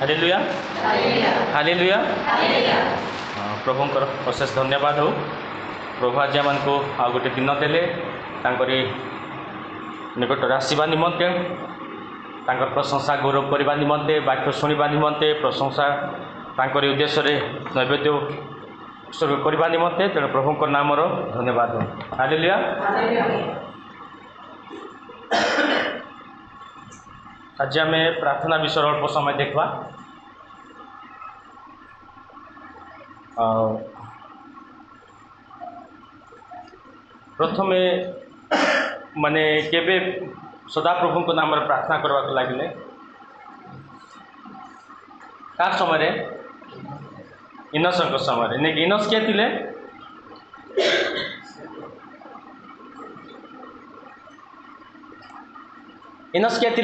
Hallelujah hallelujah. प्रभुंकर अशेष धन्यवाद हो। प्रभु आज आम को आ गोटे दिन देले निकटर आसवा निमंते प्रशंसा गौरव करने निमंते वाक्य शुणा निमंते प्रशंसा उद्देश्य नैवेद्य उत्सर्ग करने निमंते तेणु प्रभुंर नाम धन्यवाद हो। हालेलुया। आज आम प्रार्थना विषय अल्प समय देखा। प्रथमे माने केबे सदाप्रभु को नाम प्रार्थना करवा लगे का समय इनस समय नहीं इनस किए थे इनस किए थे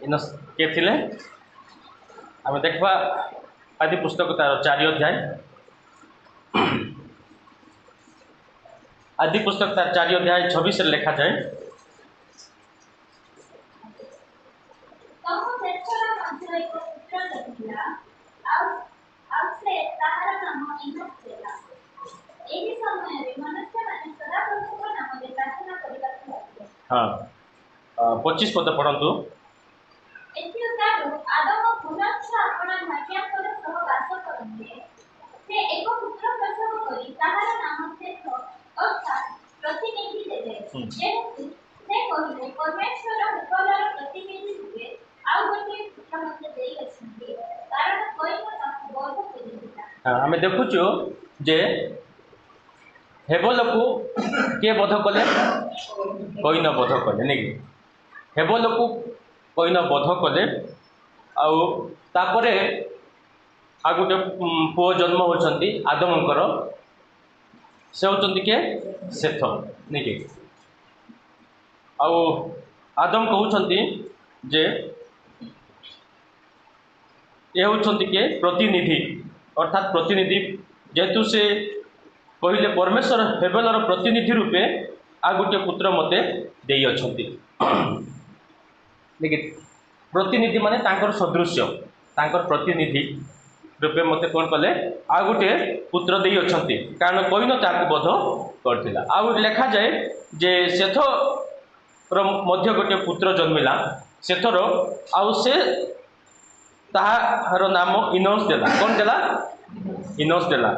इनस किए थे आम देखा आदि पुस्तक तार 4 अध्याय आदि पुस्तक तार 4 अध्याय 26 लिखा जाए हाँ 25 पद पढ़ु। आम देखुचु जे हेबल को किए बध कले कैन बध कले नहीं हेबल को कैन बध कले आउे आ गोटे पुओ जन्म होती आदमंकर से होती किए सेथ नहीं आदम कहते जे ये होती किए प्रतिनिधि अर्थात प्रतिनिधि जेहेतु से कहले परमेश्वर हेबेलर प्रतिनिधि रूपे आ गोटे पुत्र मते देई अछंती देखिए प्रतिनिधि माने तांकर सदृश्य तांकर प्रतिनिधि रूपे मते कौन कले आ गोटे पुत्र देई अछंती कारण कोइन ताकू बध करथिला आ लेखा जाए जे सेथ रो मध्य गोटे पुत्र जन्मिला सेथर आउ से ताहार नाम इनोस देला कौन देला इनोस देला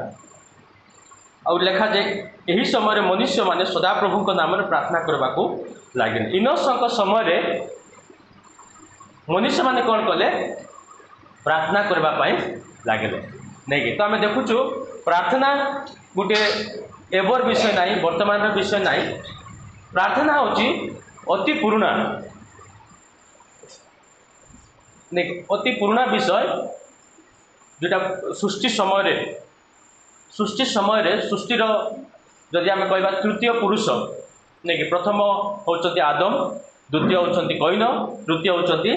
और लेखा जाए यही समय मनुष्य माने सदाप्रभु नाम प्रार्थना करने को लगे इनोस समय मनुष्य माने कौन कले प्रार्थना करने लगे नहीं तो आम देखुचु प्रार्थना गोटे एवर विषय नहीं वर्तमान विषय नहीं प्रार्थना होची अति पुराना नहीं अति पुराना विषय जोटा सृष्टि समय सृष्टिर जदि आम कह तृतीय पुरुष नहीं कि प्रथम होचंती आदम द्वितीय होचंती कैन तृतीय होचंती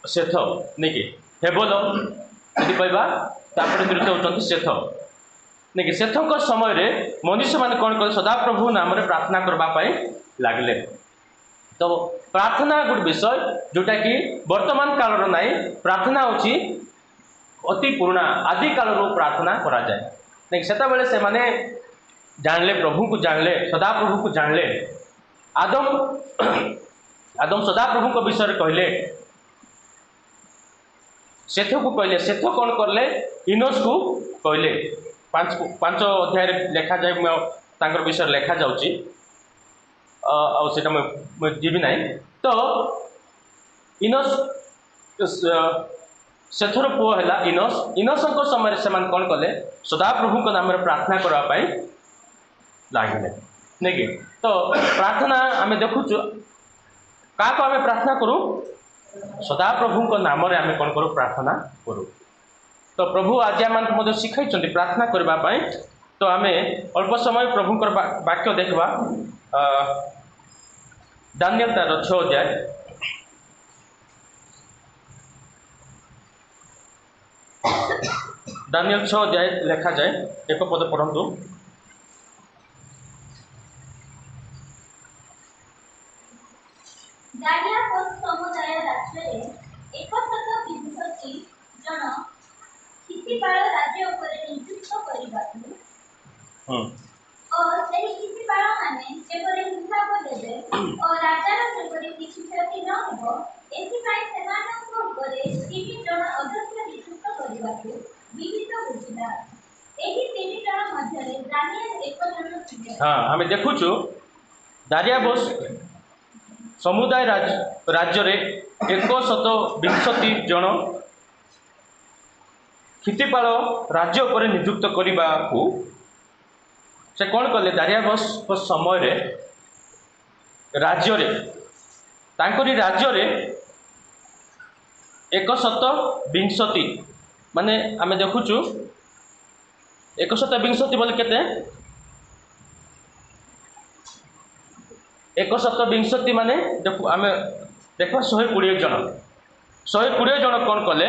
सेथ नहीं कि हेबल यदि कहवा तृतीय होचंती सेथ नहीं कि सेथ समय मनुष्य माने कौन कले सदाप्रभु नाम प्रार्थना करने लगले तो प्रार्थना गोटे विषय जोटा कि वर्तमान कालर नाई प्रार्थना होची अति पुराना आदि काल प्रार्थना करा जाए नहीं सेता बेले से माने जानले प्रभु को जानले सदाप्रभु को जानले आदम आदम सदाप्रभु को विषय कहले सेथ को कहले सेथ कौन करले इनोस को कहले 5 अध्याय लेखा जाए तांकर विषय लेखा जाउची आटा मैं जीवी ना तो इनोस सेथर पुओ है इनोस इनोस समय से कौन कले सदाप्रभु नाम प्रार्थना करने लगे नहीं कि तो प्रार्थना आम देखुचु क्या आम प्रार्थना करूँ सदाप्रभु नाम आम कौन करूँ प्रार्थना करूँ तो प्रभु आज आम शिखाई प्रार्थना करने तो आम अल्प समय प्रभुंर वाक्य देखा दानिएल तार 6 अध्याय दानिएल 6 अध्याय लेखा जाए एक पद पढ़ु। କରିବାକୁ ହୁଁ ଓ ସେହି କ୍ଷତିପାଳ ମାନେ ଯେପରି ହିସାବ ଦେବେ ଓ ରାଜାର ଯେପରି କିଛି କ୍ଷତି ନ ହେବ ଏଥିପାଇଁ ସେମାନଙ୍କ ଉପରେ 3 ଜଣ ଅଧ୍ୟକ୍ଷ ନିଯୁକ୍ତ କରିବାକୁ ବିହିତ ବୁଝିଲା। ଏହି 3 ଜଣ ମଧ୍ୟରେ ଦାନିଏଲ ଏକ ଜଣ ଥିଲେ। ହଁ ଆମେ ଦେଖୁଛୁ ଦାରିଆବୋସ ସମୁଦାୟ ରାଜ୍ୟରେ 120 ଜଣ କ୍ଷିତିପାଳ ରାଜ୍ୟ ଉପରେ ନିଯୁକ୍ତ କରିବାକୁ ସେ କ'ଣ କଲେ? ଦାରିଆବୋସଙ୍କ ସମୟରେ ରାଜ୍ୟରେ ତାଙ୍କରି ରାଜ୍ୟରେ 120 ମାନେ ଆମେ ଦେଖୁଛୁ 120 ବୋଲି କେତେ? 120 ମାନେ ଆମେ ଦେଖିବା 120 ଜଣ। 120 ଜଣ କ'ଣ କଲେ?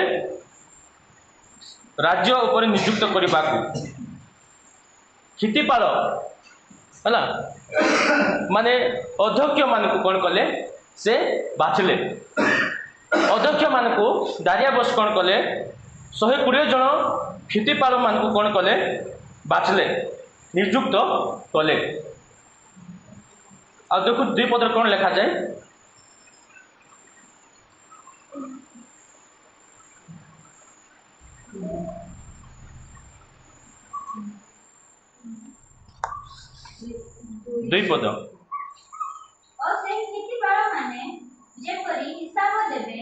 ରାଜ୍ୟ ଉପରେ ନିଯୁକ୍ତ କରିବାକୁ କ୍ଷିତିପାଳ ହେଲା ମାନେ ଅଧ୍ୟକ୍ଷ ମାନଙ୍କୁ କ'ଣ କଲେ? ସେ ବାଛିଲେ। ଅଧ୍ୟକ୍ଷ ମାନଙ୍କୁ ଦାରିଆବୋସ କ'ଣ କଲେ? 120 ଜଣ କ୍ଷିତିପାଳ ମାନଙ୍କୁ କ'ଣ କଲେ? ବାଛିଲେ, ନିଯୁକ୍ତ କଲେ। ଆଉ ଦେଖୁ 2 ପଦରେ କ'ଣ ଲେଖାଯାଏ? ଦୁଇ ପଦ ଓ ସେହି କ୍ଷତିପାଳ ମାନେ ଯେପରି ହିସାବ ଦେବେ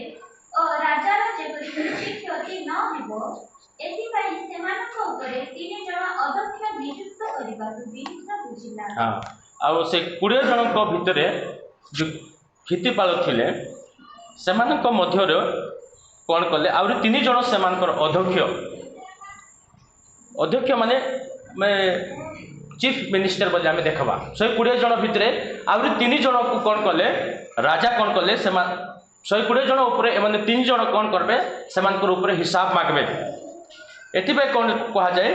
ଓ ରାଜାର ଯେପରି କିଛି କ୍ଷତି ନ ହେବ ଏଥିପାଇଁ ସେମାନଙ୍କ ଉପରେ 3 ଜଣ ଅଧ୍ୟକ୍ଷ ନିଯୁକ୍ତ କରିବାକୁ ବିହିତ ବୁଝିଲା। ହଁ ଆଉ ସେ 20 ଜଣଙ୍କ ଭିତରେ ଯେଉଁ କ୍ଷିତିପାଳ ଥିଲେ ସେମାନଙ୍କ ମଧ୍ୟରେ କ'ଣ କଲେ? ଆହୁରି 3 ଜଣ ସେମାନଙ୍କର ଅଧ୍ୟକ୍ଷ ମାନେ ଚିଫ ମିନିଷ୍ଟର ବୋଲି ଆମେ ଦେଖିବା। 120 ଜଣ ଭିତରେ ଆହୁରି 3 ଜଣକୁ କ'ଣ କଲେ? ରାଜା କ'ଣ କଲେ? ସେମାନେ 120 ଜଣ ଉପରେ ଏମାନେ 3 ଜଣ କ'ଣ କରିବେ? ସେମାନଙ୍କର ଉପରେ ହିସାବ ମାଗିବେ। ଏଥିପାଇଁ କ'ଣ କୁହାଯାଏ?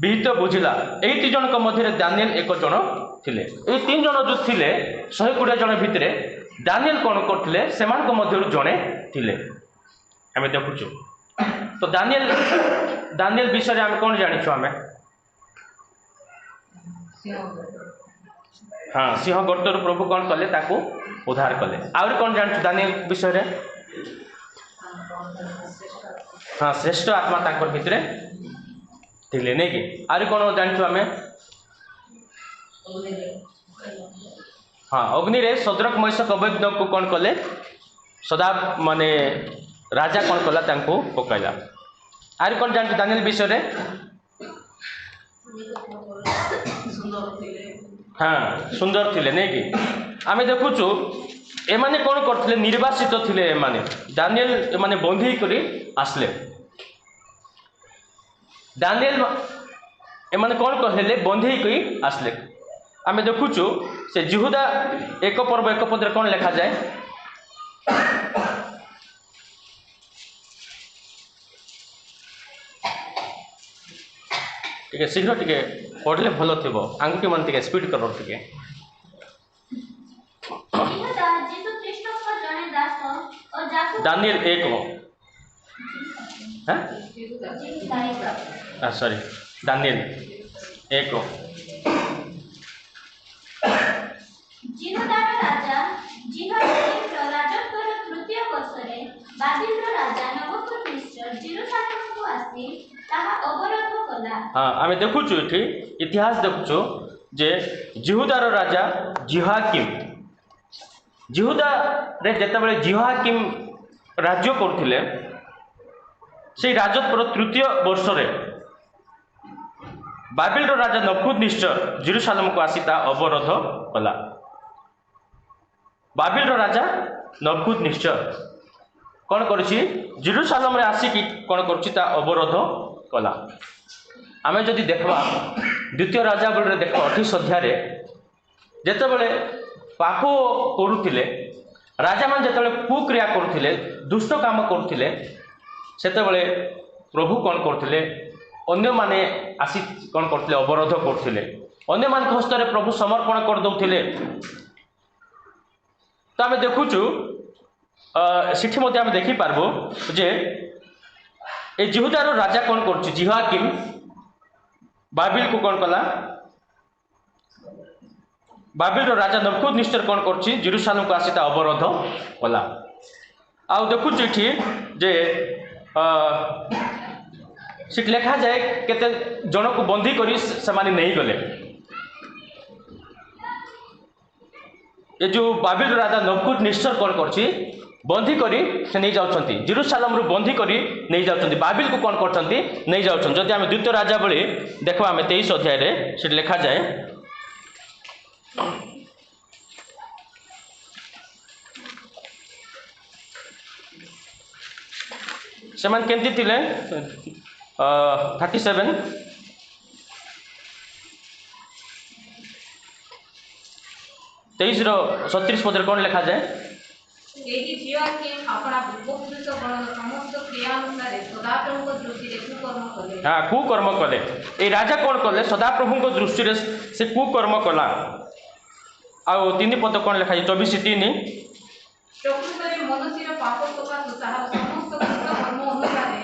ବିହିତ ବୁଝିଲା। ଏଇ 3 ଜଣଙ୍କ ମଧ୍ୟରେ ଦାନିଏଲ ଏକ ଜଣ ଥିଲେ। ଏଇ 3 ଜଣ ଯେଉଁ ଥିଲେ 120 ଜଣ ଭିତରେ ଦାନିଏଲ କ'ଣ କରୁଥିଲେ? ସେମାନଙ୍କ ମଧ୍ୟରୁ ଜଣେ ଥିଲେ। ଆମେ ଦେଖୁଛୁ ତ ଦାନିଏଲ ବିଷୟରେ ଆମେ କ'ଣ ଜାଣିଛୁ? ଆମେ ହଁ ସିଂହ ଗର୍ତ୍ତରୁ ପ୍ରଭୁ କ'ଣ କଲେ? ତାକୁ ଉଦ୍ଧାର କଲେ। ଆହୁରି କ'ଣ ଜାଣିଛୁ ଦାନିଏଲ ବିଷୟରେ? ହଁ ଶ୍ରେଷ୍ଠ ଆତ୍ମା ତାଙ୍କର ଭିତରେ ଥିଲେ, ନାଇଁ କି? ଆହୁରି କ'ଣ ଜାଣିଛୁ ଆମେ? ହଁ ଅଗ୍ନିରେ ସଦ୍ରକ ମେଷକ ଅବେଦନେଗୋକୁ କ'ଣ କଲେ? ସଦା ମାନେ ରାଜା କ'ଣ କଲା? ତାଙ୍କୁ ପକାଇଲା। ଆହୁରି କ'ଣ ଜାଣିଛୁ ଦାନିଏଲ ବିଷୟରେ? ହଁ ସୁନ୍ଦର ଥିଲେ, ନାଇଁ କି? ଆମେ ଦେଖୁଛୁ ଏମାନେ କ'ଣ କରିଥିଲେ? ନିର୍ବାସିତ ଥିଲେ ଏମାନେ। ଦାନିଏଲ ଏମାନେ ବନ୍ଦୀ କରି ଆସିଲେ। ଦାନିଏଲ ଏମାନେ କ'ଣ କହିଲେ? ବନ୍ଦୀ କରି ଆସିଲେ। ଆମେ ଦେଖୁଛୁ ସେ ଜିହୁଦା 1 ପର୍ବ 1 ପଦରେ କ'ଣ ଲେଖାଯାଏ? ଟିକେ ଶୀଘ୍ର ଟିକେ ପଢ଼ିଲେ ଭଲ ଥିବ। ଆଙ୍ଗୁଠି ମାନେ ଟିକେ ସ୍ପିଡ୍ କର ଟିକେ। ଦାନିଏଲ 1 ସରି ଦାନିଏଲ 1 ଜିହୁଦାର ରାଜା ଜିହୋୟାକିମର ରାଜତ୍ୱର ତୃତୀୟ ବର୍ଷରେ ବାବିଲର ରାଜା ନବୁକଦ୍ନେଚ୍ଚାର ଜେରୁସାଲେମକୁ ଆସି ତାହା ଅବରୋଧ କଲା। ହଁ ଆମେ ଦେଖୁଛୁ ଏଠି ଇତିହାସ ଦେଖୁଛୁ ଯେ ଜିହୁଦାର ରାଜା ଜିହୋୟାକିମ ଜିହୁଦାରେ ଯେତେବେଳେ ଜିହୋୟାକିମ ରାଜ୍ୟ କରୁଥିଲେ ସେଇ ରାଜତ୍ୱର ତୃତୀୟ ବର୍ଷରେ ବାବିଲର ରାଜା ନବୁକଦ୍ନେଚ୍ଚାର ଜେରୁସାଲେମକୁ ଆସି ତା ଅବରୋଧ କଲା। ବାବିଲର ରାଜା ନବୁକଦ୍ନେଚ୍ଚାର କ'ଣ କରୁଛି? ଜେରୁସାଲେମରେ ଆସିକି କ'ଣ କରୁଛି? ତା ଅବରୋଧ କଲା। ଆମେ ଯଦି ଦେଖିବା 2 ରାଜାବଳୀରେ ଦେଖିବା 28 ଅଧ୍ୟାୟରେ ଯେତେବେଳେ ପାପ କରୁଥିଲେ ରାଜାମାନେ ଯେତେବେଳେ କୁକ୍ରିୟା କରୁଥିଲେ ଦୁଷ୍ଟ କାମ କରୁଥିଲେ ସେତେବେଳେ ପ୍ରଭୁ କ'ଣ କରୁଥିଲେ? ଅନ୍ୟମାନେ ଆସି କ'ଣ କରୁଥିଲେ? ଅବରୋଧ କରୁଥିଲେ। ଅନ୍ୟମାନଙ୍କ ହସ୍ତରେ ପ୍ରଭୁ ସମର୍ପଣ କରିଦେଉଥିଲେ। ତ ଆମେ ଦେଖୁଛୁ ସେଠି ମଧ୍ୟ ଆମେ ଦେଖିପାରିବୁ ଯେ ଏ ଜିହୁଦାର ରାଜା କ'ଣ କରୁଛି? ଜିହୋୟାକିମ बाबिल को कौन कला बाबिल राजा नबुकद निश्चर कौन कर जेरुसालेम को आसी अवरोध कला आउ देखुच ये जे से लेखा जाए केते जन को बंदी करी से नहीं गले ये जो बाबिल राजा नबुकद निश्चर कौन कर बंदी करी से नहीं जाउछंती जेरुसालेम रु बंदी करी नहीं जाउछंती बाबिल को कौन करछंती नहीं जाउछंती जदि आमे द्वितीय राजा बळी देखबा आमे 23 अध्याय रे से लेखा जाए सेमान केमती थिले 37 23 रो 37 पद कौन लिखा जाए एही जियोआकीम अपना पूर्वपुरुष गणर समस्त क्रियानुसार सदाप्रभु को दृष्टि रे कुकर्म कले हाँ कुकर्म कले ए राजा कौन कले सदाप्रभु को दृष्टि रे से कुकर्म कला आउ 3 पद कौन लिखा जाए 24:3 प्रकृତରେ ମନୁଷ୍ୟର ପାପ ସକାଶୁ ତାହାର ସମସ୍ତ କୃତ କର୍ମ ଅନୁସାରେ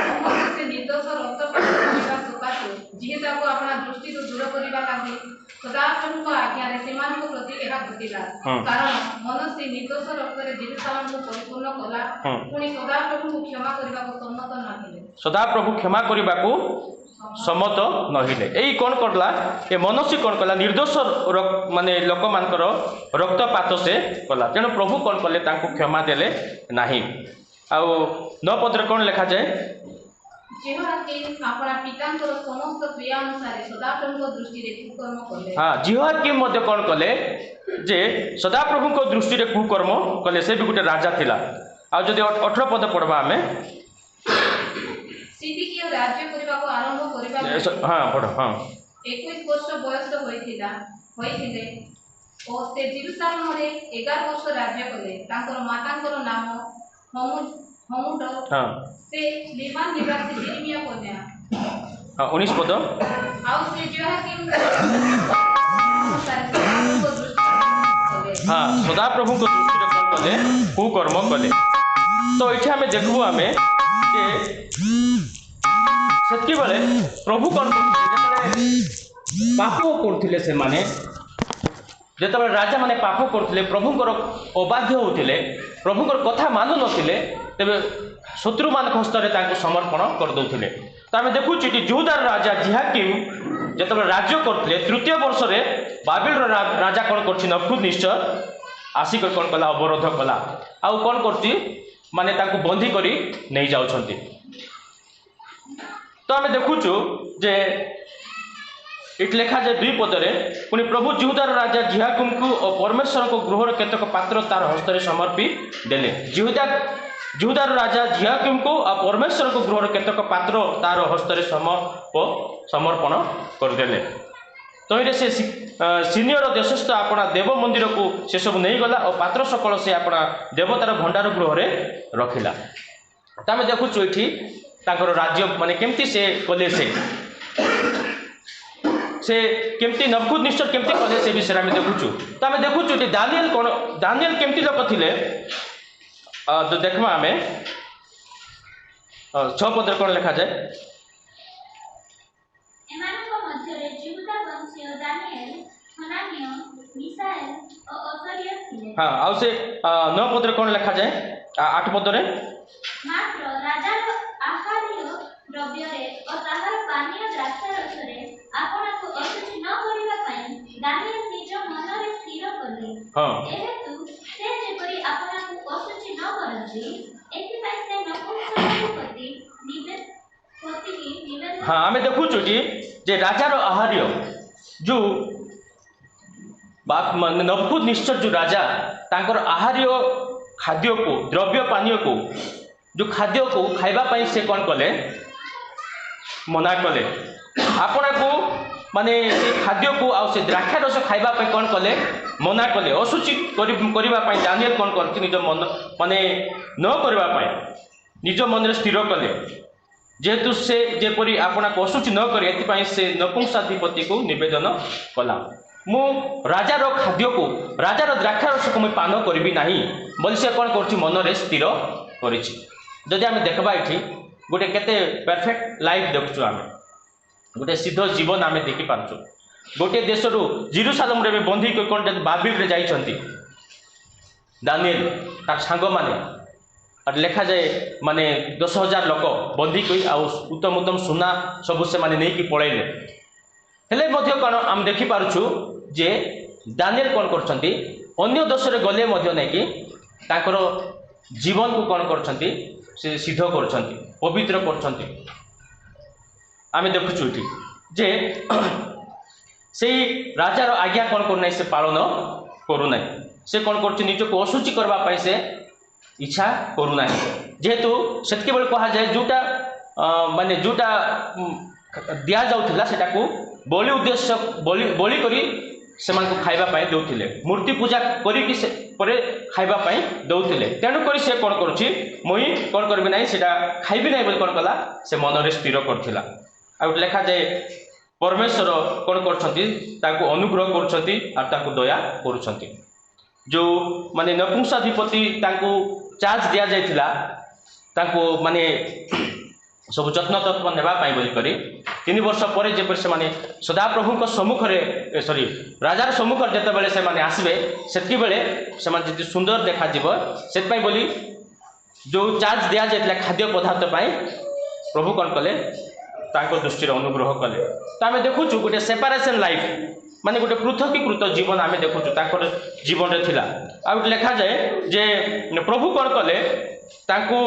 ସମସ୍ତ ସେ ନିର୍ଦ୍ଦୋଷ ରକ୍ତପାତ କରିବା ସକାଶୁ ଯିଏ ତାକୁ ଆପଣା ଦୃଷ୍ଟିରୁ ଦୂର କରିବା ଲାଗି ସଦାପ୍ରଭୁଙ୍କ ଆଜ୍ଞାରେ ସେମାନଙ୍କ ପ୍ରତି ଏହା ଘଟିଲା କାରଣ ମନୁଷ୍ୟ ନିର୍ଦ୍ଦୋଷ ରକ୍ତରେ ଯେରୁସାଲେମକୁ ପରିପୂର୍ଣ୍ଣ କଲା ପୁଣି ସଦାପ୍ରଭୁଙ୍କୁ କ୍ଷମା କରିବାକୁ ସମ୍ମତ ନଥିଲେ ସଦାପ୍ରଭୁ କ୍ଷମା କରିବାକୁ सम्मत नहिले यही कौन करला ये मनुष्य कौन कला निर्दोष माने लोक मानकर रक्तपात से कला तेणु प्रभु कौन कले तांको क्षमा देले नाही आउ 9 पद कौन लिखा जाए हाँ जिहोयाकीम मध्य कौन कले जे सदाप्रभु को दृष्टि रे कुकर्म कले से भी गोटे राजा थिला आ जदि 18 पद पढ़बा हमें राज्य करबाको आरंभ करबा हां पढ़ हां 21 वर्ष बयस होइथिला ओ से जेरुसालेम रे 11 वर्ष राज्य कले तांकर मातांकर नाम हमूद हां से लिबान निवासी यिर्मयाह कन्या हां 19 पद आउ से जिहोयाकीम हां सदाप्रभु को दृष्टि रे कोन कले कुकर्म कले तो इठा हमें देखबो हमें जे सेति बेले प्रभु कौन पाप करथिले से माने जेतबे राजा माने पाप करथिले प्रभुଙ୍କର अबाध्य होथिले प्रभुଙ୍କର कथा मानु नथिले तबे शत्रु मान हस्तरे तांको समर्पण कर दउथिले त हमें देखु चिटी यहूदार राजा जिहोयाकीम जेतबे राज्य करथिले तृतीय वर्ष रे बाबिल राजा कोन करछि नबुकद निश्चर आसी कोन कला अवरोध कला आ कोन करछि माने तांको बंदी करी नै जाउछंती तो आम देखुचु जे इट लेखा जाए 2 पदरे पुणी प्रभु जिहुदार राजा जिहोयाकीम को और परमेश्वर को गृहर केतक पात्र तार हस्तरे समर्पी देले जिहुदार राजा जिहोयाकीम को और परमेश्वर को गृहर केतक पात्र तार हस्तरे समर्पण करदेले तो ये से सीनियर देशस्थ अपना देव मंदिर को से सब नहीं गला और पात्र सकल से अपना देवतार भंडार गृह रखिला तो आम देखुचु ये तांकर राज्य माने केमती से कले से केमती नबुकद निश्चर केमती कले से विषय में देखुचु तो आम देखुचु दानिएल केमती लोक थिले तो देखमा आमे 6 पद कोन लिखा जाए एमानक मध्यरे जिहुदा वंशीय दानिएल हनानिया मिसाएल और अजरिया थिले हां आ से 9 पद कोन लिखा जाए 8 पद रे मात्र राजा आहार्य द्रव्य रे और ताहार पानीय द्राक्षा रस रे आपना को अशुचि न करिबा पई दानिएल निज मन रे स्थिर करले हां एहेतु से जेपरि आपना को अशुचि न करंती एथि पई से नपुंसकपति निवेदन हाँ आम देखु जे राजार आहार्य जो नबुकद निश्चर जो राजा तांकर आहार्य खाद्य को द्रव्य पानीय को जो खाद्य को खाइबा पई से कौन कले मना कले आपना को माने से खाद्य को आ से द्राक्षा रस खाइबा पई कौन कले मना कले अशुचि करिबा पई दानिएल कौन करछि निज मन माने न करिबा पई निज मन रे स्थिर कले जेहेतु से जेपरी आपना को अशुचि न करे एथि से नपुंसाधिपति को निवेदन कला मु राजार खाद्य को राजार द्राक्षा रस को पान करी ना बोली से कौन कर मन रे स्थिर करी जदि आम देखबा ये गोटे केते परफेक्ट लाइफ देखु आम गोटे सिद्ध जीवन आम देखिपार्छु गोटे देश रू जेरूसालेम रे बंधी कौन बाबिल रे जाइछंती दानिएल तार सांग माने और लेखा जाए माने 10,000 लोक बंधी कोई उत्तम उत्तम सुना सबू से माने नहीं कि पळैले हेले मध्य कौन आम देखिपार्छु जे दानिएल कौन करछंती अन्य देश रे गले मध्य नहीं कि ताकर जीवन को कौन करछंती से सिद्ध करछंती पवित्र करछंती आम देखुछु इठी जे से राजार आज्ञा कौन करना से पालन करूना से कौन कर निजक अशुचि करने से इच्छा करूना जेहेतु से कह जाए जोटा माने जोटा दिया जाउथिला सेटा को बलि उद्देश्य बलि करी से खाइबा दौले मूर्ति पूजा करी से खाइबा दौले तेणुक से कौन करुच्ची मुई कौन करी ना से खाइबी ना कौन कला से मन में स्थिर करथिला आ लेखा जाए परमेश्वर कौन कर अनुग्रह कर दया कर जो माने नपुंसाधिपति चार्ज दि जाइथिला माने सब जत्न तत्व नेबाई बोलिकरी 3 वर्ष पर जेपर से माने सदाप्रभु सम्मुख रे सॉरी राजार सम्मुख जेते बेले से माने आसबे सेति बेले से माने जति सुंदर देखा जीव सेत पई बोली जो चार्ज दिया जाइथिला खाद्य पदार्थ पई प्रभु कौन कले दृष्टि अनुग्रह कले तो आम देखुचु गोटे सेपारेशन लाइफ माने गोटे पृथकीकृत जीवन आम देखुचु ताकर जीवन रे थिला आ लेखा जाए जे प्रभु कौन कले तांको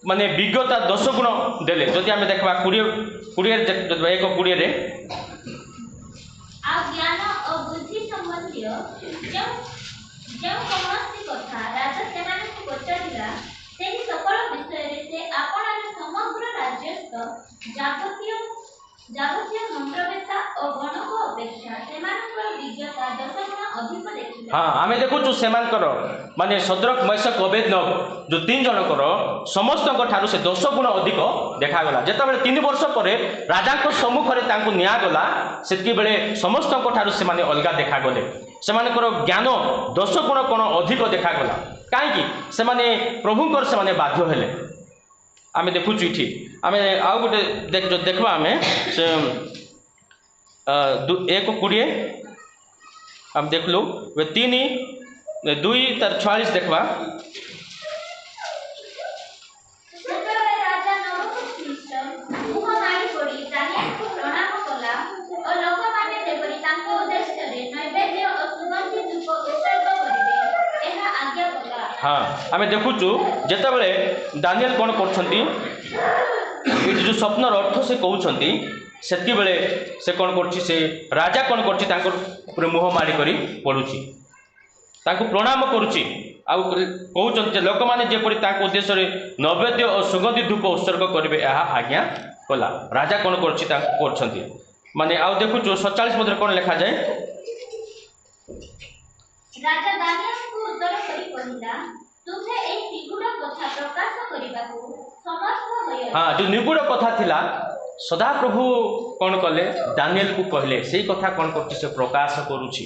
माने विज्ञता 10 गुण देले जदि आम देखबा 1:20 रे आ ज्ञान और बुद्धि संबंधी जो कौनसी कथा राजा सेना को पचारिला ସେହି सकल विषୟରେ ସେ ଆପଣାର ସମଗ୍ର ରାଜ୍ୟସ୍ଥ ଯାବତୀୟ ମନ୍ତ୍ରବେତ୍ତା ଓ ଗଣକ ଅପେକ୍ଷା ସେମାନଙ୍କର ବିଜ୍ଞତା 10 ଗୁଣ ଅଧିକ ଦେଖିଲେ। हाँ आम देखुचु सेमानकर माने सद्रक मैशक अबेदनग जो 3 जनकर समस्त ठारू से 10 गुण अधिक देखागला जेतेबेले 3 वर्ष पर राजा सम्मुख रे तांको निया गला सेति बेले समस्त ठारू से माने अलगा देखागले सेमानकर ज्ञान 10 गुण कोन अधिक देखागला कहीं से माने प्रभुंकर से माने बाध्य हेले आम देखुचु इठी आम आउ गोटे देखबा आम से 1:20 आम देखलु 3:2-46 देखबा ସେତେବେଳେ ରାଜା ନବୁକଦ୍ନେଚ୍ଛର ମୁହଁ ମାଡ଼ି ପଡ଼ି ଦାନିଏଲଙ୍କୁ ପ୍ରଣାମ କଲା ଓ ଲୋକମାନେ ଯେପରି ତାଙ୍କ ଉଦ୍ଦେଶ୍ୟରେ ନୈବେଦ୍ୟ ଓ ସୁଗନ୍ଧି ଧୂପ ଉତ୍ସର୍ଗ କରିବେ ଏହା ଆଜ୍ଞା କଲା। हाँ आम देखुचु जेतेबेले दानिएल कौन करछंती जो स्वप्नर अर्थ से कहउछंती सेति बेले से कौन करछि से राजा कौन करछि तांकर ऊपर मुह मारी करी पडुछि तांको प्रणाम करुछि आ कहउछंती जे लोक माने जेपरि तांको उद्देश्य रे नैवेद्य और सुगंधि धूप उत्सर्ग करिवे ଏହା आज्ञा कला राजा कौन करछि तांको करछंती माने आ देखुछु 47 पद रे कौन लिखा जाए राजा दानिएलଙ୍କୁ उत्तर କରି କହିଲା तुझे एक निगूढ़ कथा प्रकाश କରିବାକୁ समर्थ होय। हाँ जो निगूढ़ कथा थिला सदा प्रभु कौन कले दानिएल को कहले सेही कथा कौन करछि से प्रकाश करूछि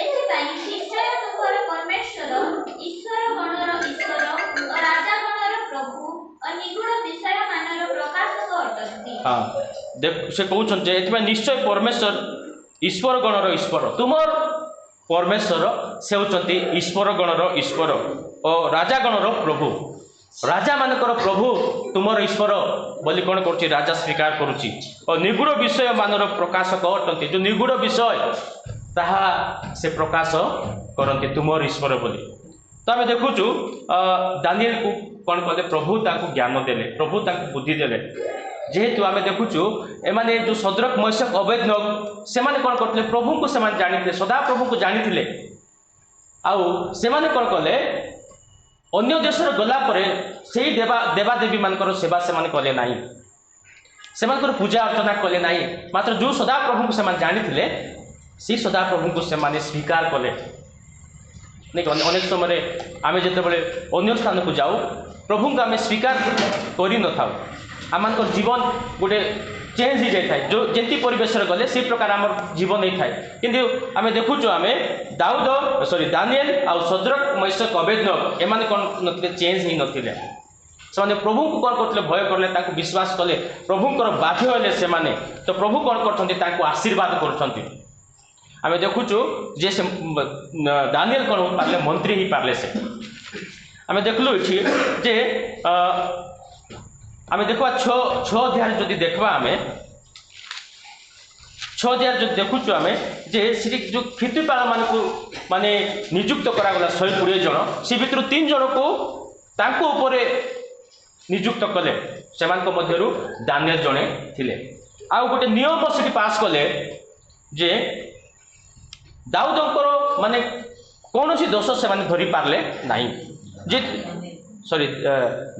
एथिପାଇଁ निश्चय तुमर परमेश्वर ईश्वर गणर ईश्वर और राजा गणर प्रभु और निगूढ़ विषय मानर प्रकाशक अटंती। हाँ देख से कहउछन जे एथिପାଇଁ निश्चय परमेश्वर ईश्वर गणर ईश्वर तुमर परमेश्वर से होचंती ईश्वर गणर ईश्वर और राजा गणर प्रभु राजा मानकर प्रभु तुमर ईश्वर बोली कौन करुच्ची राजा स्वीकार करुच्ची और निगूढ़ विषय मानर प्रकाशक अटंती जो निगूढ़ विषय ताहा से प्रकाश करती तुमर ईश्वर बोली तो आम देखुचु दानिएल को कौन कले प्रभु ताकू ज्ञान देले प्रभु ताकू बुद्धि देले जेहेतु आम देखुचु एमाने जो सद्रक मैशक अबेदनग से कौन करते प्रभु को से जानी सदा प्रभु को जानी आउ से कौन कले अन्य देश गला से देवादेवी मानकर सेवा से कले ना से पूजा अर्चना कले ना मात्र जो सदा प्रभु को से जानी सी सदा प्रभु को से स्वीकार कले नहीं अनेक समय आम जिते बड़े अन्य स्थान को जाऊ प्रभु को आम स्वीकार कर न था आम जीवन गोटे चेंज हो जाए जो जमी परिवेश गले से प्रकार आम जीवन नहीं थाए किंतु आम देखुचु आम दानिएल आ सद्रक मैशक अबेदनग एमाने कौन नथिले चेंज ही नथिले से प्रभु को कौन करते भय कले विश्वास कले प्रभुंर बाध्य हेले से तो प्रभु कौन कर आशीर्वाद कर आम देखुचु जे से दानिएल कौन हो पारे मंत्री ही पारे से आम देखलु ये जे आम देखा 6 अध्याय जदि देखा आम 6 अध्याय जो देखुचु आम जे जो क्षितिपाल मान को माने नियुक्त करागला 120 जन से भितर 3 जन को तांको ऊपर नियुक्त कले से मध्यरु दानिएल जड़े थिले आउ गोटे नियम से पास कले जे दाऊदंकर माने कौन सी दोष से माने धरी पारले नहीं जे सॉरी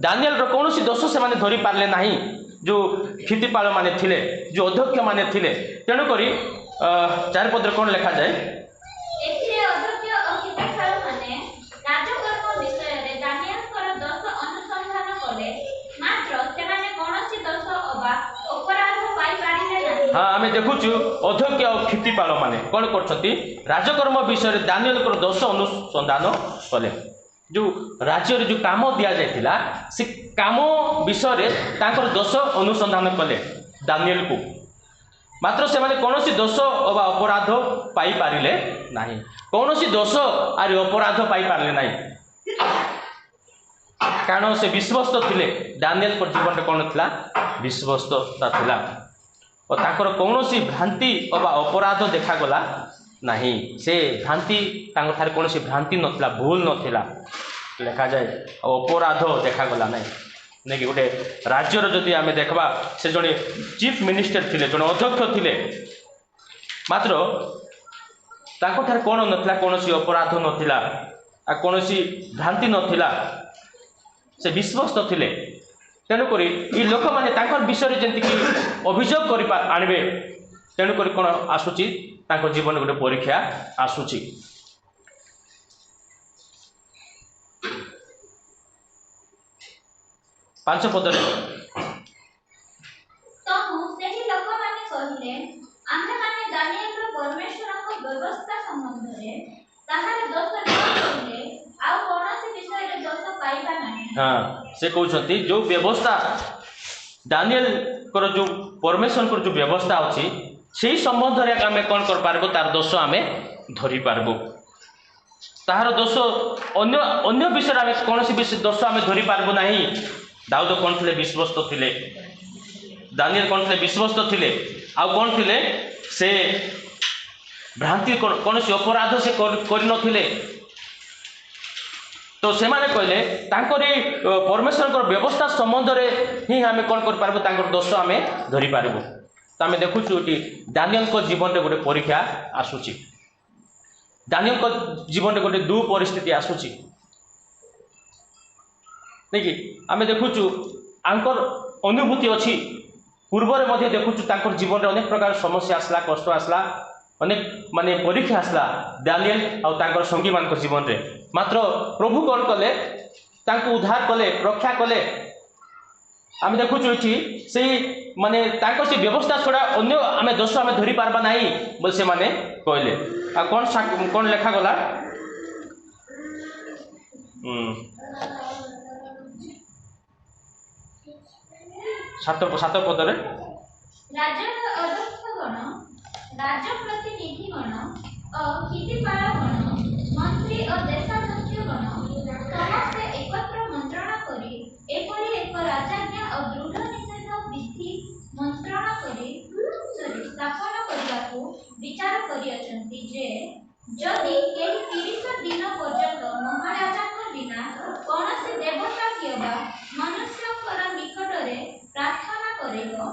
दानिएल रो कौन सी दोष से माने धरी पारले नहीं जो क्षितिपाल माने थिले जो अध्यक्ष माने थिले तेणु करी 4 पद कौन लिखा जाए एथिरे अध्यक्ष और क्षितिपाल माने राजकर्म विषय रे दानिएल कर दोष अनुसंधान कले मात्र से माने कोनोसी दोष अबा अपराध पाई पारिले नहीं। हाँ आम देखुचु अध्यक्ष और क्षितिपाल माने कौन करछंती राजकर्म विषय दानिएल कर दोष अनुसंधान कले जो राज्य रे जो काम दिया जायतिला से काम विषय रे तांकर दोष अनुसंधान कले दानिएल को मात्र से माने कोनोसी दोष अबा अपराध पाई पारिले नाही कोनोसी दोष आरि अपराध पाई पारिले नाही कारण से विश्वस्त थिले दानिएल पर जीवन रे कोन थिला विश्वस्तता थिला और ताकर कोनोसी भ्रांति अबा अपराध देखा गला नहीं से भ्रांति तांकर थारे कोनोसी भ्रांति नथिला भूल नथिला लिखा जाए अपराध देखा गला नहीं नहीं कि गोटे राज्यर जदि आम देखा से जड़े चीफ मिनिस्टर थिले जड़े अध्यक्ष थिले मात्र तांको कौन नथिला कोनोसी अपराध नथिला आ कोनोसी भ्रांति नथिला से विश्वस्त थिले तेणुक ये लोक मैंने तांकर विषय जमी अभियोग कर आणवे तेणुक कौन आसूची तांको जीवन गोटे परीक्षा आसूची 5 पदर तो सेही लोक माने कहिले आमे माने दानिएल रो परमेश्वर को व्यवस्था संबंध रे ताहार दोष न कहिले आ कोनोसी विषय रे दोष पाइबा नाही। हां से कहउछंती जो व्यवस्था दानिएल कर जो परमेश्वर कर जो व्यवस्था अछि सेही संबंध रे आमे कोन कर पारबो तार दोष आमे धरि पारबो ताहार दोष अन्य अन्य विषय आमे कोनोसी विषय दोष आमे धरि पारबो नाही। दाऊद कौन थे विश्वस्त थे दानिएल कौन थे विश्वस्त थे आउ कौन थे से भ्रांति कौन सी अपराध से कर नथिले तो से माने कहले तांकरी परमेश्वर व्यवस्था संबंध रे ही हमें कौन कर पारबो तांकर दोष आमे धरि पारबो तो आमे देखुछु कि दानिएल को जीवन रे गोटे परीक्षा आसुची दानिएल को जीवन रे गोटे दु परिस्थिति आसुची देखिए आम देखुचु आंकर अनुभूति अच्छी पूर्व में देखुचु तांकर जीवन में अनेक प्रकार समस्या आसला कष्ट आसला अनेक माने परीक्षा आसला दानिएल और तांकर संगी मान जीवन में मात्र प्रभु कौन कले तांको उद्धार कले रक्षा कले आम देखुचु ये से माने तांको से व्यवस्था छड़ा अन्य आम दोष आम धरी पारबा नहीं बोल से माने कहले आ कौन लेखा गला 7 पदरे राज्य अध्यक्षगण राज्य प्रतिनिधिगण और क्षितिपालगण मंत्री और देशाध्यक्षगण समस्ते एकत्र मंत्रणा करी एपरि एक राजाज्ञा और दृढ़ निषेध विधि मंत्रणा करी स्थापन करबाकू विचार करियछंती जे जदि केही 30 दिन पर्यंत महाराजाक बिना कौनसी देवता किबा मनुष्यकर निकटरे प्रार्थना करेगो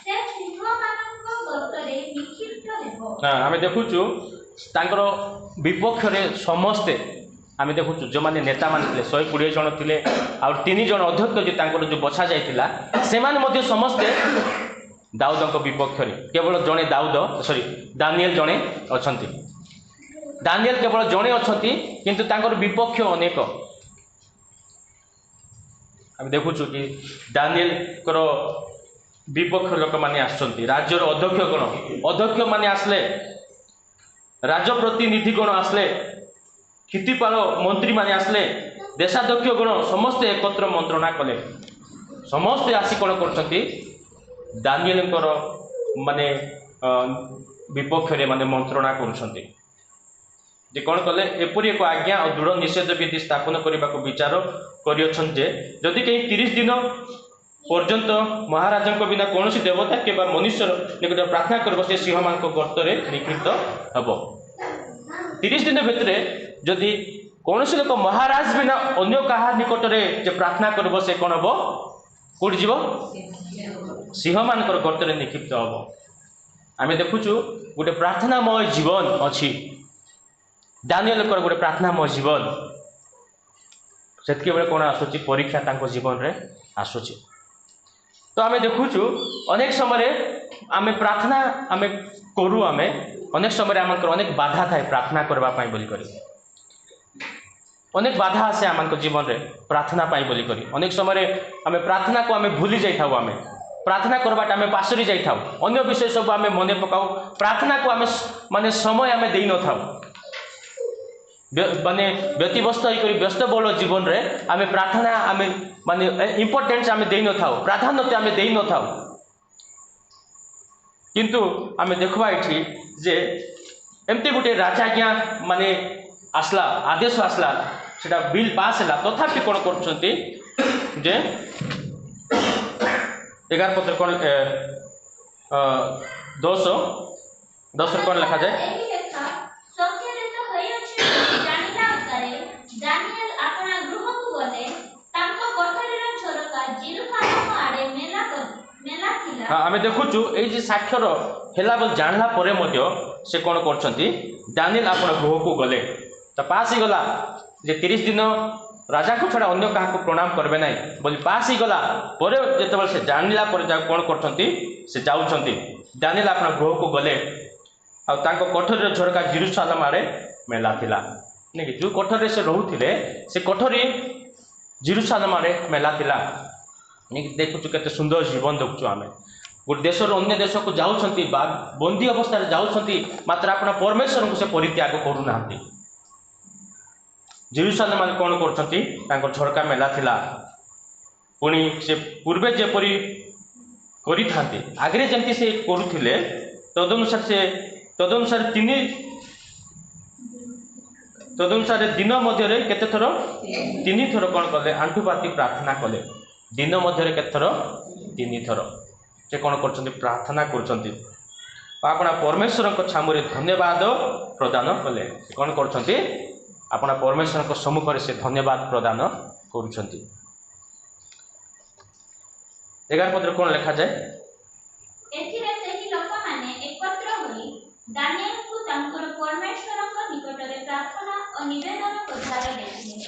से सिंहमानक गर्तरे निक्षिप्त हेबो। आमे देखुचु तांकर विपक्ष रे समस्ते आमे देखुचु जो माने नेता मान थिले 120 जन थिले और 3 जन अध्यक्ष जे तांकर जो बछा जायतिला से माने मध्ये समस्ते दाऊदक विपक्ष रे केवल जणे दाऊद सॉरी दानिएल जणे अछंती दानिएल केवल जणे अछंती किंतु तांकर विपक्ष अनेक आम देखुचु कि दानिएल कर विपक्ष लोक माने आसछंती राज्यर अध्यक्ष माने आसले राज प्रतिनिधि गण आसले क्षितिपाल मंत्री माने आसले देशाध्यक्ष गण समस्ते एकत्र मंत्रणा कले समस्ते आसी कौन कर दानिएल माने विपक्ष माने मंत्रणा करुछंती जे कौन कले एपरी एक आज्ञा और दृढ़ निषेध विधि स्थापन करने को विचार करियछन जे जदि कहीं 30 दिन पर्यंत महाराजा बिना कौन देवता के मनुष्य निकट प्रार्थना कर सिंह मान गर्त निक्षिप्त हम 30 दिन भितर जदि कौन लोक महाराज बिना अन्य क्या निकट में प्रार्थना कर से कौन हम कौट जीव सिंह मान गर्त निक्षिप्त हम आम देखुचु गोटे प्रार्थनामय जीवन अच्छी दानिएल गोटे प्रार्थनामय जीवन से कौन आसूची परीक्षा जीवन रे आसूची तो आम देखुचु अनेक समय आम प्रार्थना आम करूँ आम अनेक समय आम अनेक बाधा थाए प्रार्थना करने बोलिक अनेक बाधा आसे आम जीवन में प्रार्थना बोलिक अनेक समय आम प्रार्थना को आम भूली जाइए आम प्रार्थना करवाटा आम पासरी जाइए अन्य विषय सब आम मन पकाऊ प्रार्थना को आम माने समय आम दे न था माने व्यतिव्यस्त व्यस्त बहुल जीवन में आम प्रार्थना आम माने इम्पोर्टेंस आम दे न था प्राधान्यता आम दे न था किंतु आम देखा ये जे एमती गोटे राजाज्ञा माने आसला आदेश आसला सेटा बिल पास है तथापि कौन कर 11 पत्र कौन 10 कौन लिखा जाए हाँ आम देखुचु ये साक्षर है जानला परे से कौन कर दानिएल आपण गृह को गले तो पास ही गला जे 30 दिन राजा को छड़ा अन्य क्या प्रणाम करबे ना बोली पास ही गला जो से जानला कौन कर से जाऊँच दानिएल आपण गृह को गले कोठरी झरका जेरूसालेम आड़े मेला थिला नहीं जो कोठरी से रोते से कोठरी जेरूसालेम आड़े मेला थिला नहीं देखुचु केते सुंदर जीवन देखुचु आम गोटे देश अन्य देश को जाऊँच बंदी अवस्था जाऊँच मात्र अपना परमेश्वर को से परित्याग करूना जेरूसालेम आड़े कौन कर झरका मेला थिला पुणी से पूर्वे जेपरी करि आगे जमती से करुले तदनुसार दिन मध्य केते थर 3 थर कौन कले आंठुपाती प्रार्थना कले दिन मध्य केते थर 3 थर से कौन कर प्रार्थना कर परमेश्वर छामुरे धन्यवाद प्रदान कले कौन कर अपना परमेश्वर सम्मुख से धन्यवाद प्रदान कर 11 पत्र कौन लिखा जाए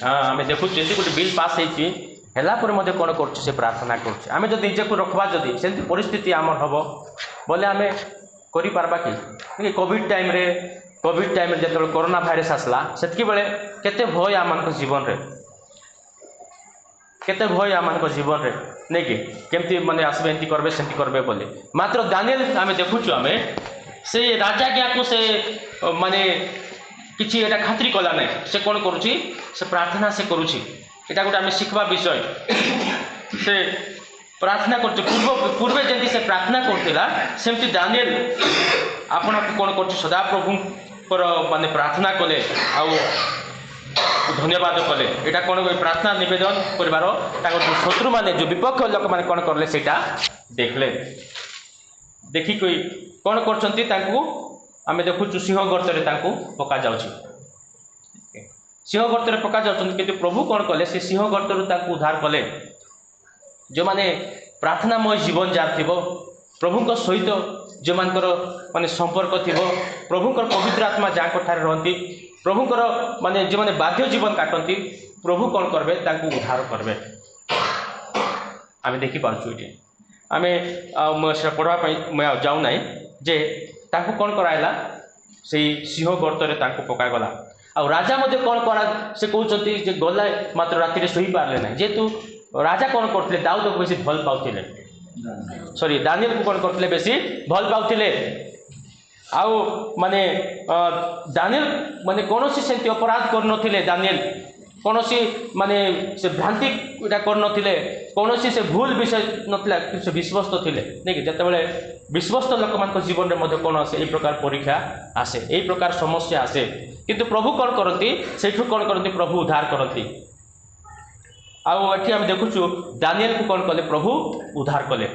हाँ आम देखु गोटे बिल पास है कौन कर प्रार्थना करें जब निजे को रखा जदि से परिस्थिति आम हम बोले आम करपा कि कोविड टाइम जो कोरोना भाइरस आसला से बेले केते भय आम जीवन रे केते भय आम जीवन रे नहीं कि केमती माने आसबे एंती करबे बोले मात्र दानिएल आम देखुचु आम से राजाज्ञा को से माने किसी एटा खातिर कला ना से कौन करुच्ची से प्रार्थना से करुच्ची एटा गोटे आम शिखवा विषय से प्रार्थना कर पूर्वे जमी से प्रार्थना करथिला सेमती दानिएल आपण कौन कर सदा प्रभु माने प्रार्थना कले आ धन्यवाद कले एटा कौन प्रार्थना निवेदन करिवार शत्रु माने जो विपक्ष लोक माने कौन करले सेटा देखले देखी कोई कौन कर आम देखुचु सिंह गर्त पका जाउछि सिंह गर्त पका जाउछन किंतु प्रभु कौन कले से सिंह गर्त उद्धार कले जो माने प्रार्थनामय जीवन जार थिबो प्रभु सहित जो मानकर माने संपर्क थिबो प्रभु पवित्र आत्मा जहाँ ठारे रहती प्रभुकर माने जो माने बाध्य जीवन काटती प्रभु कौन करबे तांको उद्धार करबे आम देखी पार्छु ये आम से पढ़ापी मैं जाऊ ना जे तांको कौन कराइला से सिंह गर्त पकागला आ राजा मध्य कौन करा से कहते गला मात्र राति शोई पारे ना जेहेतु राजा कौन करते दाऊद को बेसी भल पाउथिले सॉरी दानिएल को कौन करते बेसी भल पाउथिले आउ माने दानिएल माने कौन से अपराध कर नथिले दानिएल कौन माने से भ्रांति इटा कर नथिले कौन से भूल विषय नथिला से विश्वस्त थिले नहीं कि जते बेले विश्वस्त लोक मान जीवन में मध्य कौन आसे ए प्रकार परीक्षा आसे ए प्रकार समस्या आसे किंतु प्रभु कौन करती सेठु कौन करती प्रभु उद्धार करती आउ एठी हम देखुछु दानिएल को कौन कले प्रभु उद्धार कले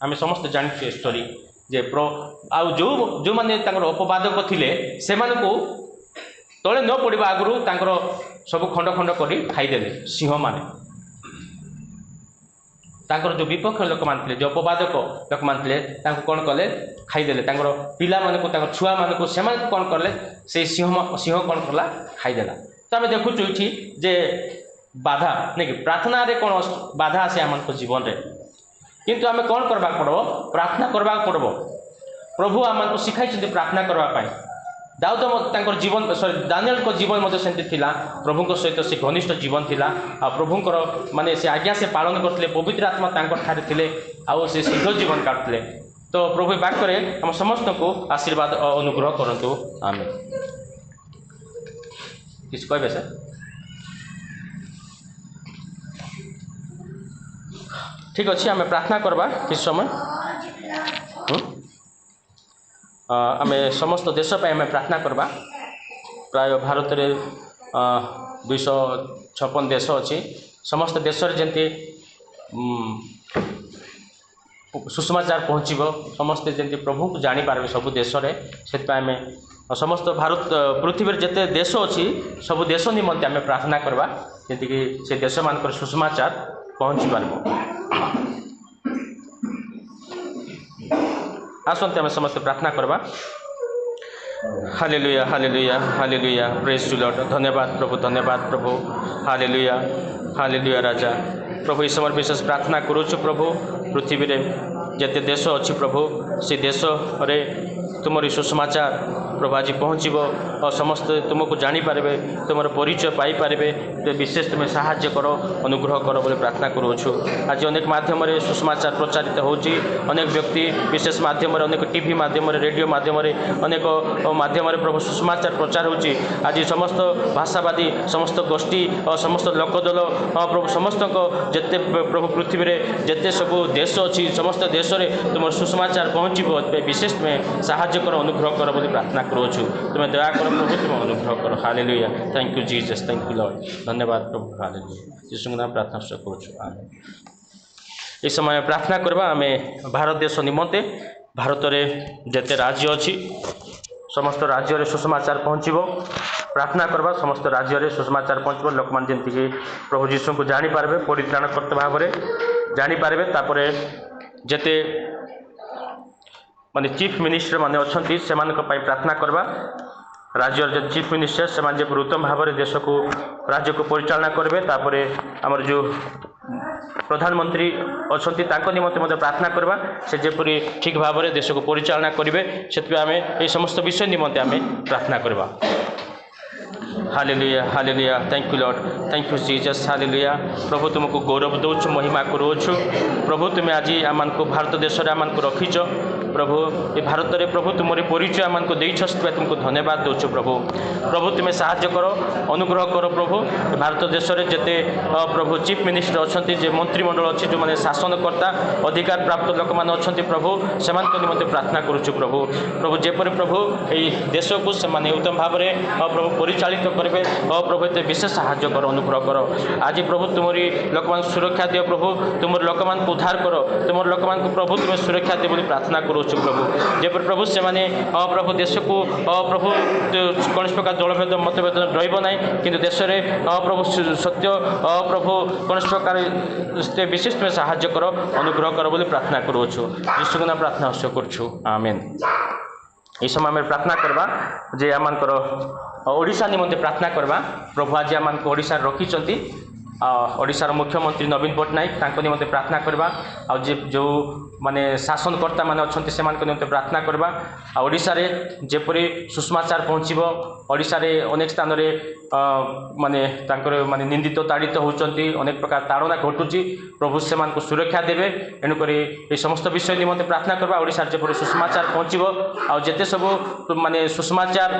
आम समस्त जानी स्टोरी जे आउ जो माने तांकर अपवादक थिले सेमान को तले न पड़वा आगु तांकर सब खंड खंड कर खाईदेले सिंह माने तांकर जो विपक्ष लोक मान जो अपवादक लोक मान कौन कले खाईदेले तांकर पिला मानक तांकर छुआ मानक से कौन कले से सिंह कौन कला खाईदेला तो आम देखुचु ये जे बाधा नहीं कि प्रार्थना रे कौन बाधा आसे आम जीवन रे किंतु आम कौन करबा पड़ो प्रार्थना करबा पड़ो प्रभु आम शिखाई प्रार्थना करने दाऊद जीवन सॉरी दानिएल को जीवन मध्य सेमती थिला प्रभु सहित से घनिष्ठ जीवन थिला आ प्रभुंकर माने से आज्ञा से पालन करते पवित्र आत्मा ठारे थिले आउ से शीघ्र जीवन काटुले तो प्रभु वाक्य हम समस्त को आशीर्वाद अनुग्रह करंतु आमेन किस कहबे सर ठीक अच्छे आम प्रार्थना करवा किस समय आम समस्त देश पे आम प्रार्थना करवा प्राय भारत रे 256 देश अच्छी समस्त देश जमी सुषमाचार पहुँचब समस्ते जमी प्रभु को जापर सब देश से आम समस्त भारत पृथ्वी जिते देश अच्छी सब देश निमंते आम प्रार्थना करवा जी से देश मान सुषमाचार पहुँची पार आसंते आम समस्त प्रार्थना करवा hallelujah hallelujah hallelujah praise to lord धन्यवाद प्रभु हालेलुया हालेलुया राजा प्रभु इस समय विशेष प्रार्थना करुछु प्रभु पृथ्वी रे जते देश अच्छी प्रभु से देश रे तुमरी सुसमाचार प्रभु आज पहुँचब और समस्त तुमको जानीपारे तुम परिचय पाइपारे विशेष तुम्हें साहाय्य कर अनुग्रह कर बोले प्रार्थना करुछु आज अनेक माध्यम सुसमाचार प्रचारित होची अनेक व्यक्ति विशेष माध्यम अनेक टीवी माध्यम रेडियो माध्यम अनेक माध्यम प्रभु सुसमाचार प्रचार होची आज समस्त भाषावादी समस्त गोष्ठी और समस्त लोकदल प्रभु समस्त जिते प्रभु पृथ्वी में जिते सब देश अच्छी समस्त देश में तुम सुसमाचार पहुँचब विशेष तुम्हें साहाय्य कर अनुग्रह कर बोली प्रार्थना करुछु तुम्हें दया कर प्रभु तुम अनुग्रह कर hallelujah thank you Jesus thank you Lord धन्यवाद प्रभु हालेलुया यीशु के नाम प्रार्थना करुछु आमेन इस समय प्रार्थना करबा आमे भारत देश निमंते भारत रे जते राज्य अच्छी समस्त राज्य रे सुसमाचार पहुँचब प्रार्थना करबा समस्त राज्य रे सुसमाचार पहुँचब लोक मान जेंति कि प्रभु यीशु को जानी पारबे परित्राण करते भाव रे जानी पारबे तापरे जते माने चीफ मिनिस्टर माने अच्छी से प्रार्थना करवा राज्य जो चीफ मिनिस्टर से उत्तम भाव में देश को राज्य को परिचालना करेंगे तापर आमर जो प्रधानमंत्री अच्छा निमंते प्रार्थना करवा से जेपरी ठीक भाव में देश को परिचालना करेंगे से आम ये समस्त विषय निमंते आम प्रार्थना करवा hallelujah hallelujah thank you Lord thank you Jesus hallelujah प्रभु तुमको गौरव दौछु महिमा करुछु प्रभु तुम्हें आज आम को भारत देश में आम को रखीच प्रभु ये भारत में प्रभु तुम्हारे परिचय आम को देछ तुमको धन्यवाद दौछु प्रभु प्रभु तुम्हें साहाय्य कर अनुग्रह कर प्रभु भारत देश में जिते प्रभु चीफ मिनिस्टर अच्छा जे मंत्रिमंडल अच्छी जो मैंने शासनकर्ता अधिकार प्राप्त लोक मैंने अच्छा प्रभु से निमंते प्रार्थना करुछु प्रभु प्रभु जेपरी प्रभु यही देश को से उत्तम भाव में प्रभु परिचालित करेंगे प्रभु ये विशेष साहाय्य कर अनुग्रह कर आज प्रभु तुम्हारी लोक मान सुरक्षा दियो प्रभु तुम लोक मान उद्धार कर तुम लोक मान प्रभु तुम्हें सुरक्षा दे बोली प्रार्थना करुछु प्रभु जेपरी प्रभु से प्रभु देश को प्रभु कौन प्रकार दलभेद मतभेद रही कि देश में प्रभु सत्य प्रभु कौन प्रकार विशेष तुम्हें साहाय्य कर अनुग्रह कर बोली प्रार्थना करुछु यीशु के नाम प्रार्थना करुछु आमेन ये समय आम प्रार्थना करवा जे आम ओडिशा निमंते प्रार्थना करवा प्रभु आज आम ओडिशा रखी ओडिशार मुख्यमंत्री नवीन पट्टनायक तांको निमंते प्रार्थना करबा आ जो माने शासनकर्ता माने अछंती सेमानको निमंते प्रार्थना करबा आ ओडिशा रे जेपरि सुषमाचार पहुँचीबो ओडिशा रे अनेक स्थान रे माने तांकर माने निंदित ताड़ित होचंती अनेक प्रकार ताड़ना घटुची प्रभु सेमानको सुरक्षा देबे एनु करी ए समस्त विषय निमंते प्रार्थना करबा ओडिशा जेपरि सुषमाचार पहुँचीबो आ जेते सब माने सुषमाचार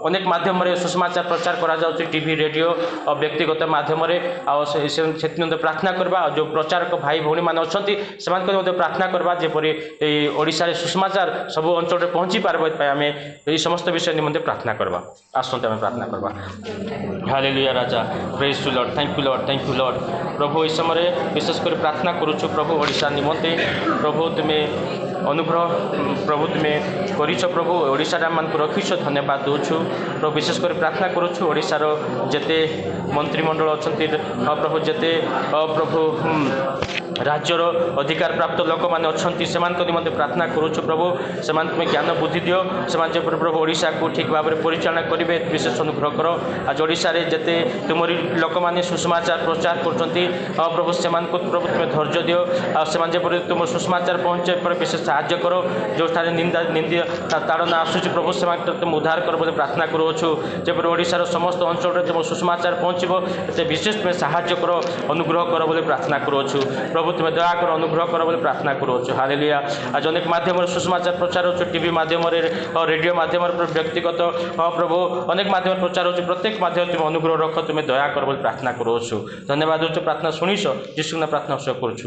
अनेक माध्यम रे सुषमाचार प्रचार करा जाउची टीवी रेडियो और व्यक्तिगत माध्यम रे आ से प्रार्थना करबा जो प्रचारक भाई भौणी मान अछंती सेमानको निमंते प्रार्थना करबा जेपरि ए ओडिशा रे सुषमाचार सब अंचल रे पहुँची पारबो पय आमे ए समस्त विषय निमंते प्रार्थना करबा आसंते आमे प्रार्थना करबा hallelujah Raja praise to Lord thank you Lord प्रभु इस समय विशेष कर प्रार्थना करूछु प्रभु ओडिशा निमंते प्रभु तुमे अनुग्रह प्रभु तुमे करिछ प्रभु ओडिशा मान को रखिछ धन्यवाद दोछु प्रभु विशेष कर प्रार्थना करूछु ओडिशार जेते मंत्रिमंडल अछंती प्रभु जेते प्रभु राज्यर अधिकार प्राप्त लोक मैंने अच्छा से निमंते प्रार्थना करूछु प्रभु से ज्ञान बुद्धि दियो से प्रभु ओडिशा को ठीक भाव में परिचालना करेंगे विशेष अनुग्रह कर आज ओडिशा रे जेते तुमरी लोक मैंने सुषमाचार प्रचार करछंती प्रभु से प्रभु तुम धैर्य दियो आ तुम सुषमाचार पहुँचे पर विशेष साहाय्य करो जो स्थान निंदा निंदी ताड़ना आसूची प्रभु से तुम उद्धार कर बोले प्रार्थना करूछु जब ओडिशार समस्त अंचल तुम सुषमाचार पहुँचो ये विशेष तुम्हें साहाय्य कर अनुग्रह कर बोले प्रार्थना करूछु प्रभु तुम्हें दया कर अनुग्रह कर बोले प्रार्थना करूछु हालेलुया आज अनेक माध्यम सुषमाचार प्रचार हो टीवी माध्यम रेडियो माध्यम व्यक्तिगत प्रभु अनेक माध्यम प्रचार हो प्रत्येक माध्यम तुम अनुग्रह रख तुम्हें दया कर बोले प्रार्थना करूछु धन्यवाद हो प्रार्थना शुणीश जीशु प्रार्थना करूछु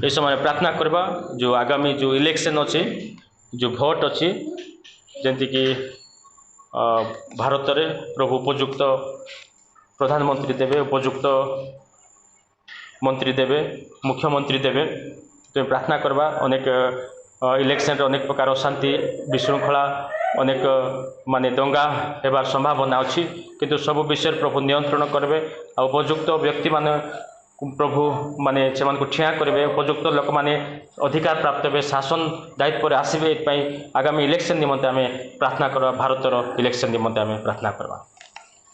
इस समय प्रार्थना करबा जो आगामी जो इलेक्शन अच्छी जो भोट अच्छी जमती कि भारत रे प्रभु उपयुक्त प्रधानमंत्री देवे उपयुक्त मंत्री देवे मुख्यमंत्री देवे तो प्रार्थना करबा अनेक इलेक्शन अनेक प्रकार अशांति विशृंखला अनेक माने दंगा हेबार संभावना अच्छी किंतु सब विषय प्रभु नियंत्रण करेंगे आ उपयुक्त व्यक्ति माने प्रभु माने से ठिया करेंगे उपयुक्त लोक माने अधिकार प्राप्त हे शासन दायित्व आसवे आगामी इलेक्शन निमंते आम प्रार्थना करवा भारतर इलेक्शन निमंते आम प्रार्थना करवा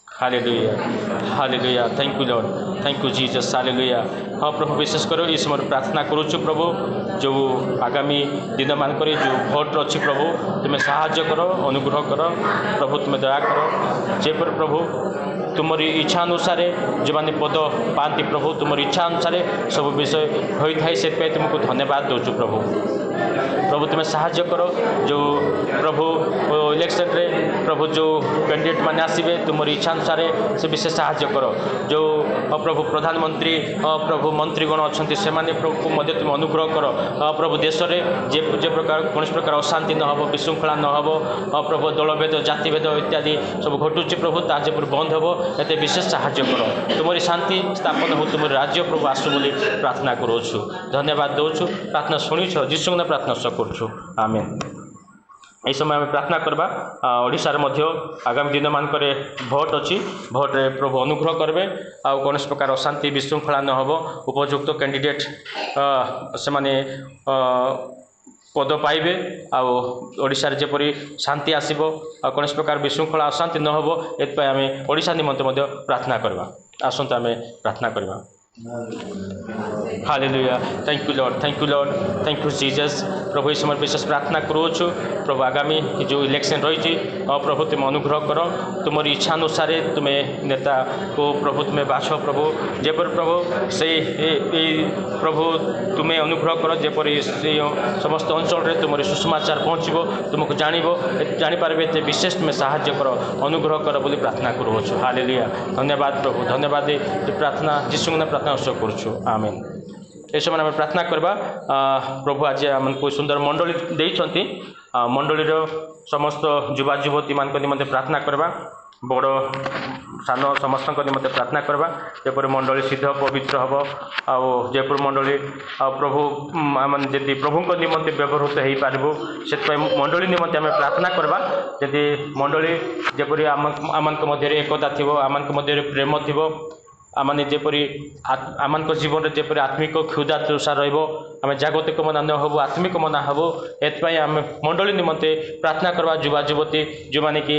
hallelujah thank you Lord thank you Jesus hallelujah हाँ प्रभु विशेष कर इस समय प्रार्थना करूछु प्रभु जो आगामी दिन मानक जो भोट अच्छी प्रभु तुम्हें साहाय्य करो अनुग्रह करो प्रभु तुम्हें दया करो जेपर प्रभु तुमरी इच्छा अनुसार जो मैंने पद पाती प्रभु तुम इच्छा अनुसार सब विषय होता है से तुमको धन्यवाद दूचु प्रभु प्रभु तुम्हें साहाय्य करो जो प्रभु इलेक्शन रे प्रभु जो कैंडिडेट मैंने आसवे तुम इच्छा अनुसार से विशेष साहाय्य करो जो प्रभु प्रधानमंत्री प्रभु मंत्रीगण अच्छा से प्रभु मध्य तुम अनुग्रह कर प्रभु देश में जे प्रकार कौन प्रकार अशांति न हो विशृंखला न हो प्रभु दलभेद जातिभेद इत्यादि सब घटुची प्रभु ताजे बंद हो ये विशेष साहाय्य कर तुमरी शांति स्थापन हो तुम राज्य प्रभु आसु बोली प्रार्थना करूछु धन्यवाद दूचु प्रार्थना शुणीछ जीशु प्रार्थना करूछु आमेन यह समय आम प्रार्थना करवा ओडिशार मध्य आगामी दिन मानक भोट अच्छी भोट रे प्रभु अनुग्रह करेंगे आ कौन प्रकार अशांति विशृंखला न हो उपयुक्त कैंडिडेट से माने पद पाइबे आशार जेपरी शांति आसो कौन प्रकार विशृंखला अशांति न हो ये आम ओडिशा निमंते प्रार्थना करवा आसंत आम प्रार्थना करवा। Hallelujah thank you Lord thank you Jesus प्रभु इस समय विशेष प्रार्थना करूछु प्रभु आगामी जो इलेक्शन रही प्रभु तुम अनुग्रह कर तुम इच्छा अनुसार तुम्हें नेता को प्रभु तुम्हें बाछ प्रभु जेपर प्रभु से प्रभु तुम्हें अनुग्रह कर जेपर से समस्त अंचल तुम सुसमाचार पहुँचो तुमको जापारे एत विशेष तुम्हें साहाय्य कर अनुग्रह कर बोली प्रार्थना करूछु हालेलुया धन्यवाद प्रभु धन्यवाद प्रार्थना जीशु प्रार्थना करुछु आमेन ए समय आम प्रार्थना करबा प्रभु आज आमको सुंदर मंडली देइछंती मंडलीर समस्त युवा युवती मान निमंते प्रार्थना करबा बड़ सान समस्त निमंते प्रार्थना करबा जेपर मंडली सिद्ध पवित्र हम आयपुर मंडली प्रभु आम जी प्रभु निमंते व्यवहृत हो पारू से मंडली निमंते आम प्रार्थना करबा जदि मंडली जेपरी आम मध्य एकता थी आम मध्य प्रेम थी आमने जेपरी आम जीवन में जेपरी आत्मिक क्षुधा तृषा रमें जागतिक मना न हबू आत्मिक मना हबू एथपाई आम मंडली निमंते प्रार्थना करवा युवा युवती जो माने कि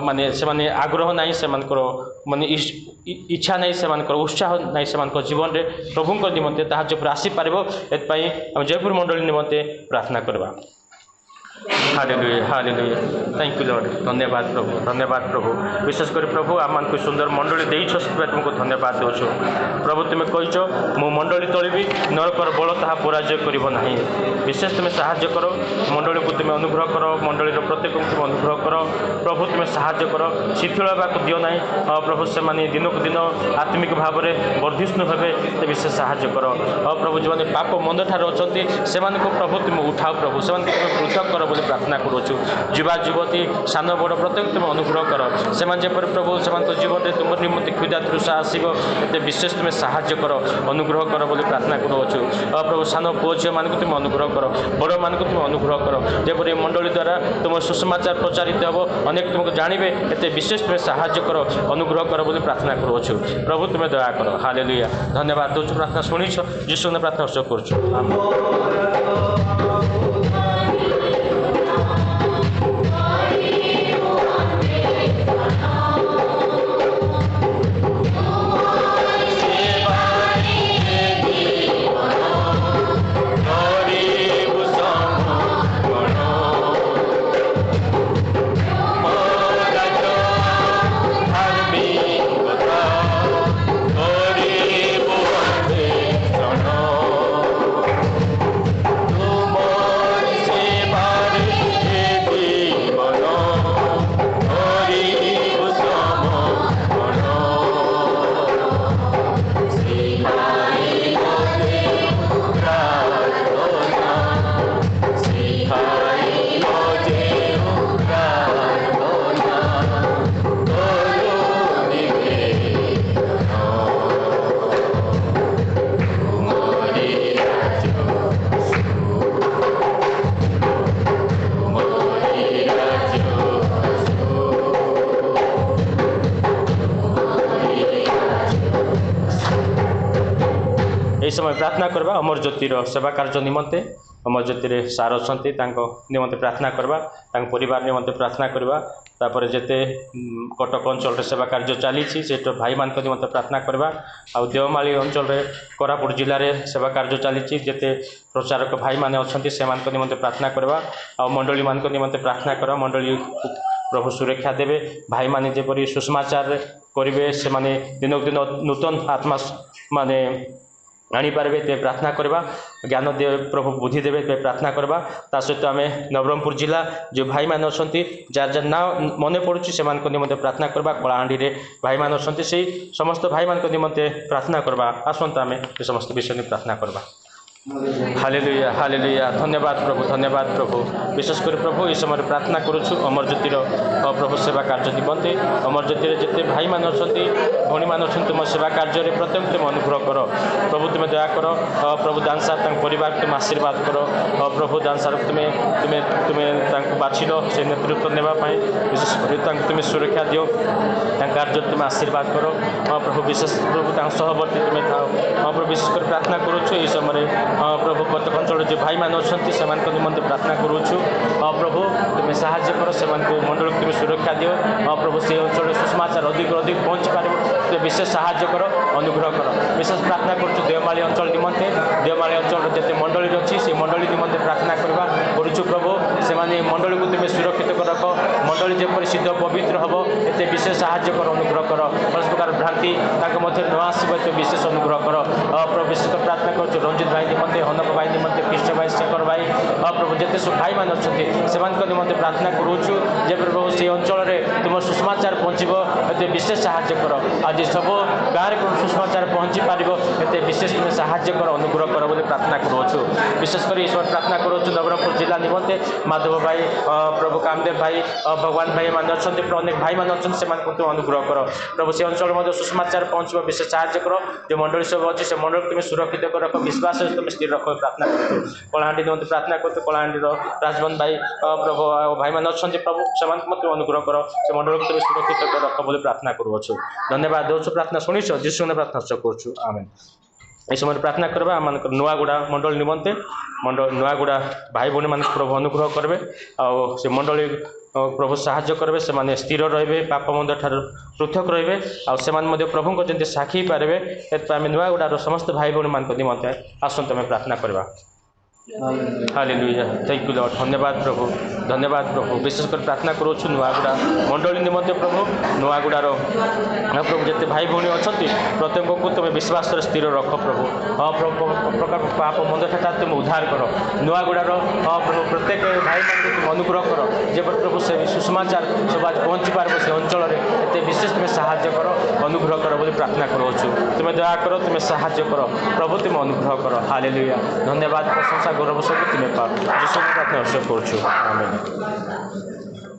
माने से आग्रह नहीं से माने इच्छा नहीं से उत्साह नहीं से जीवन में प्रभु निमंते ताहा जो आसीपार एथपाई आम जयपुर मंडली निमंते प्रार्थना करवा hallelujah hallelujah thank you Lord धन्यवाद प्रभु विशेषकर प्रभु आम को सुंदर मंडली देछ तुमको धन्यवाद दौछु प्रभु तुम्हें कहीच मु मंडली तोड़बी नरकर बल ताहा पराजय करना विशेष तुम्हें साहाय्य कर मंडली को तुम्हें अनुग्रह कर मंडली प्रत्येक तुम अनुग्रह कर प्रभु तुम्हें साहाय्य कर शिथिल होगा दियो ना प्रभु से दिनक दिन आत्मिक भाव में वर्धिष्णु भावे विशेष साहाय्य कर प्रभु जो पाप मंद ठार अच्छा से प्रभु तुम उठाओ प्रभु से पृथक कर बोली प्रार्थना करुछु युवा युवती सान बड़ प्रत्येक तुम अनुग्रह कर से प्रभु से जीवन में तुम निमंते क्षुधा तृषा आसो एत विशेष तुम्हें साहाय्य कर अनुग्रह कर बोली प्रार्थना करुछु प्रभु सान पुओ झील मानक तुम अनुग्रह कर बड़ मानक तुम अनुग्रह कर जेपरी मंडली द्वारा तुम सुसमाचार प्रचारित हम अनेक तुमको जानवे एत विशेष तुम्हें साहाय्य कर अनुग्रह कर बोली प्रार्थना करुछु प्रभु तुम्हें दया कर हालेलुया धन्यवाद दौछु प्रार्थना शुणीछ जीशु प्रार्थना करुछु समय प्रार्थना करवा अमर ज्योतिर सेवा कार्य निमंते अमर ज्योतिर सार अच्छा निमंते प्रार्थना करवा परिवार निमंते प्रार्थना करवा तापर जेते कटक अंचल सेवा कार्य चली से भाई मान निमंते प्रार्थना करवा आ देवमाली अंचल कोरापुट जिले में सेवा कार्य चली जेते प्रचारक भाई माने अच्छा से निमंते प्रार्थना करवा आ मंडली मान निमंते प्रार्थना करवा मंडली प्रभु सुरक्षा देवे भाई माने जेपरी सुसमाचार करेंगे से दिनक दिन नूतन आत्मा माने आनीपारे ते प्रार्थना करवा ज्ञान दे प्रभु बुद्धि देवे ते प्रार्थना करवा ता सहित आम नवरंगपुर जिला जो भाई मान अच्छा जार जार ना मन पड़ुची से निमंते प्रार्थना करवा कलाहांडी रे भाई मान अच्छा से समस्त भाई मान निमंते प्रार्थना करवा आसत आम समस्त विषय में प्रार्थना करवा हालेलुया हालेलुया धन्यवाद प्रभु विशेषकर प्रभु इस समय प्रार्थना करुछु अमर ज्योतिर प्रभु सेवा कार्य निमंते अमर ज्योतिर जिते भाई मान अच्छा भणी मान अच्छा तुम सेवा कार्य प्रत्येक तुम अनुग्रह कर प्रभु तुम्हें दया कर प्रभु दानसार परिवार तुम आशीर्वाद कर प्रभु दानसार तुम्हें तुम्हें तुम्हें बाछिल से नेतृत्व नेवाई विशेष तुम्हें सुरक्षा दियो कार्य तुम आशीर्वाद कर प्रभु विशेष प्रभु सहवर्ती तुम्हें था प्रभु विशेषकर प्रार्थना करुछु इस समय प्रभु प्रत्येक अंचल जो भाई मान अच्छा से निमंते प्रार्थना करुछु प्रभु तुम्हें साहाय्य कर से मंडल तुम्हें सुरक्षा दियो प्रभु से अंचल सुसमाचार अधिक अधिक पहुँच पार तुम विशेष साहाय्य कर अनुग्रह कर विशेष प्रार्थना करुँ देवमाली अंचल निमंते देवमाली अंचल जिते मंडली अच्छी से मंडली निमंते प्रार्थना करवा करुचु प्रभु से मंडली को तुम सुरक्षित कर रख मंडली जेपरी सिद्ध पवित्र हम एत विशेष साहाय्य कर अनुग्रह कर कौन प्रकार भ्रांति मध्य न आसो एत विशेष अनुग्रह कर प्रभु विशेष प्रार्थना करुँ रंजित भाई निमंते हनक भाई निमंते कृष्ण भाई शेखर भाई प्रभु जिते सब भाई मान अच्छा से निमंते प्रार्थना करुचु जे प्रभु से अंचल में तुम सुषमाचार पहुँचब एत विशेष साहाय्य कर आज सब गाँव में सुषमाचार पहुँची पार एत विशेष तुम साहाय्य कर अनुग्रह कर बोली प्रार्थना करुचु विशेषकर इस प्रार्थना करुचु नवरंगपुर जिला निमंते माधव भाई प्रभु कामदेव भाई भगवान भाई मान अच्छा अनेक भाई मान अच्छा से तुम अनुग्रह कर प्रभु से अंचल में सुषमाचार पहुँचब विशेष साहाय्य कर जो मंडली सब अच्छी से मंडल तुम सुरक्षित कर रख विश्वास तुम स्थिर रख प्रार्थना करुचु कलाहांडी निमंते प्रार्थना करुचु कलाहांडी राजबन भाई प्रभु भाई मान अच्छा प्रभु से अनुग्रह कर से मंडल को तुम सुरक्षित कर रख बोली प्रार्थना करुचु धन्यवाद देउछु प्रार्थना शुणीच जीशु ने प्रार्थना करुचु आमेन ये समय प्रार्थना करवा आम नुआगुड़ा मंडल निमंते मंडल नुआगुड़ा भाई भौणी मान प्रभु अनुग्रह करेंगे से मंडली प्रभु साहाय्य करेंगे से स्थिर रे पाप मंद ठार पृथक रे से प्रभु को जमी साक्षी पारे आम नुआगुड़ार समस्त भाई भौणी मान निमंते आसत आम प्रार्थना करवा हालेलुया थैंक यू लॉर्ड धन्यवाद प्रभु विशेषकर प्रार्थना करुँ नुआगुड़ा मंडली निमंते प्रभु नुआगुड़ार प्रभु जिते भाई भौणी अच्छा प्रत्येक को तुम विश्वास स्थिर रख प्रभु प्रकार पाप मंद ठार तुम उद्धार कर नुआगुड़ार प्रभु प्रत्येक भाई मान तुम अनुग्रह कर जे प्रभु से सुषमाचार सब आज पहुँची पार से अंचल में एत विशेष तुम साहाय्य कर अनुग्रह कर बोली प्रार्थना करुँ तुम दया कर तुम साहाय्य कर प्रभु तुम अनुग्रह कर हालेलुया धन्यवाद प्रशंसा गौरव सब तुम्हें पाओ जीशु प्रार्थना करुँ आमेन।